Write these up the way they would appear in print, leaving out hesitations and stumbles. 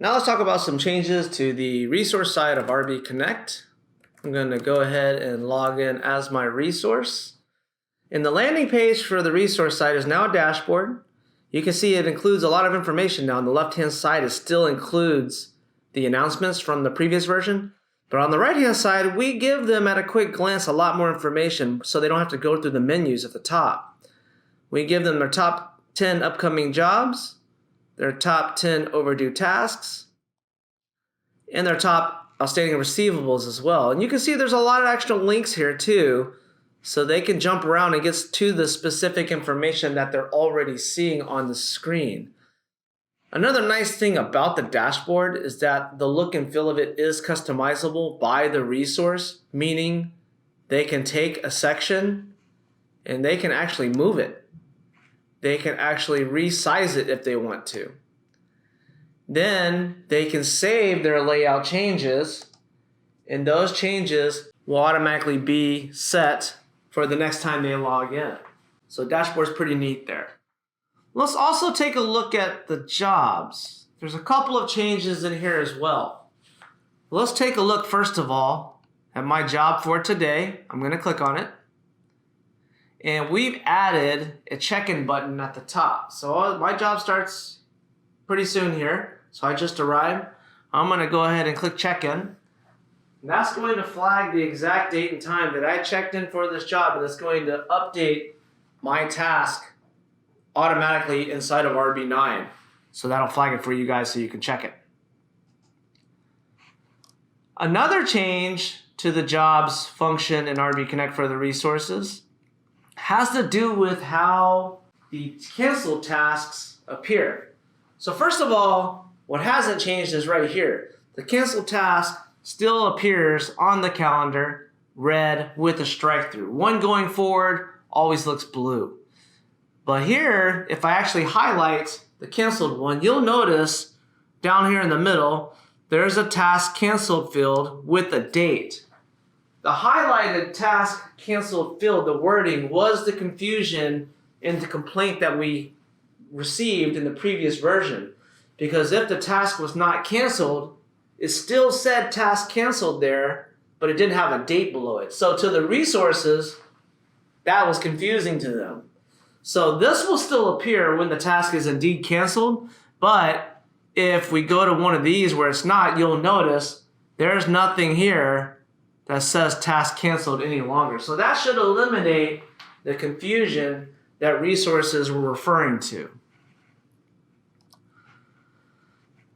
Now let's talk about some changes to the resource side of RB Connect. I'm going to go ahead and log in as my resource. And the landing page for the resource side is now a dashboard. You can see it includes a lot of information now. On the left-hand side, it still includes the announcements from the previous version. But on the right-hand side, we give them at a quick glance a lot more information so they don't have to go through the menus at the top. We give them their top 10 upcoming jobs, their top 10 overdue tasks, and their top outstanding receivables as well. And you can see there's a lot of extra links here too, so they can jump around and get to the specific information that they're already seeing on the screen. Another nice thing about the dashboard is that the look and feel of it is customizable by the resource, meaning they can take a section and they can actually move it. They can actually resize it if they want to. Then they can save their layout changes, and those changes will automatically be set for the next time they log in. So dashboard's pretty neat there. Let's also take a look at the jobs. There's a couple of changes in here as well. Let's take a look first of all at my job for today. I'm going to click on it. And we've added a check-in button at the top. So my job starts pretty soon here. So I just arrived. I'm going to go ahead and click check-in. And that's going to flag the exact date and time that I checked in for this job, and it's going to update my task automatically inside of RB9. So that'll flag it for you guys so you can check it. Another change to the jobs function in RB Connect for the resources has to do with how the canceled tasks appear. So first of all, what hasn't changed is right here. The canceled task still appears on the calendar red with a strike through. One going forward always looks blue. But here, if I actually highlight the canceled one, you'll notice down here in the middle, there's a task canceled field with a date. The highlighted task canceled field, the wording, was the confusion in the complaint that we received in the previous version. Because if the task was not canceled, it still said task canceled there, but it didn't have a date below it. So to the resources, that was confusing to them. So this will still appear when the task is indeed canceled, but if we go to one of these where it's not, you'll notice there's nothing here that says task canceled any longer. So that should eliminate the confusion that resources were referring to.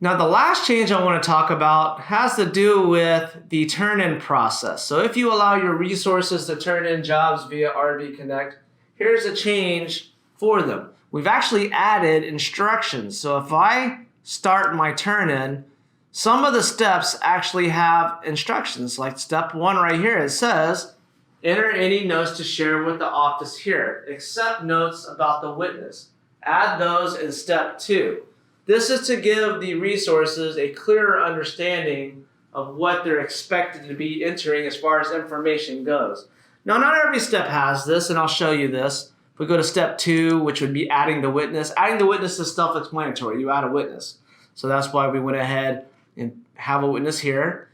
Now the last change I want to talk about has to do with the turn-in process. So if you allow your resources to turn in jobs via RB Connect, here's a change for them. We've actually added instructions. So if I start my turn-in, some of the steps actually have instructions. Like step 1 right here, it says, enter any notes to share with the office here, except notes about the witness. Add those in step 2. This is to give the resources a clearer understanding of what they're expected to be entering as far as information goes. Now, not every step has this, and I'll show you this. If we go to step 2, which would be adding the witness. Adding the witness is self-explanatory. You add a witness. So that's why we went ahead and have a witness here.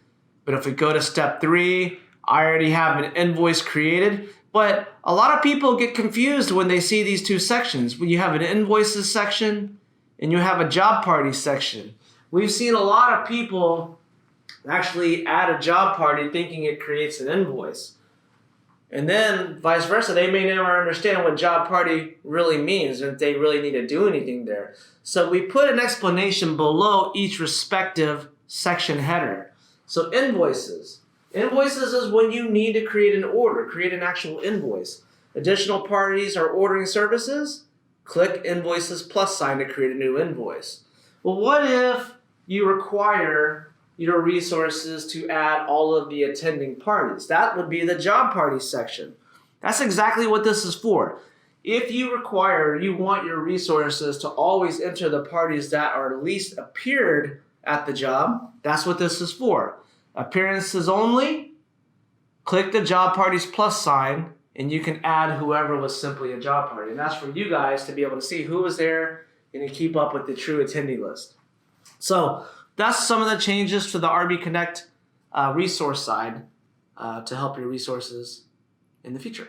But if we go to step 3, I already have an invoice created. But a lot of people get confused when they see these two sections. When you have an invoices section and you have a job party section. We've seen a lot of people actually add a job party thinking it creates an invoice. And then vice versa, they may never understand what job party really means and if they really need to do anything there. So we put an explanation below each respective section header. So invoices. Invoices is when you need to create an order, create an actual invoice. Additional parties are ordering services. Click invoices plus sign to create a new invoice. Well, what if you require your resources to add all of the attending parties? That would be the job party section. That's exactly what this is for. If you want your resources to always enter the parties that are at least appeared at the job, that's what this is for. Appearances only, click the job parties plus sign, and you can add whoever was simply a job party. And that's for you guys to be able to see who was there and to keep up with the true attendee list. So that's some of the changes to the RB Connect resource side to help your resources in the future.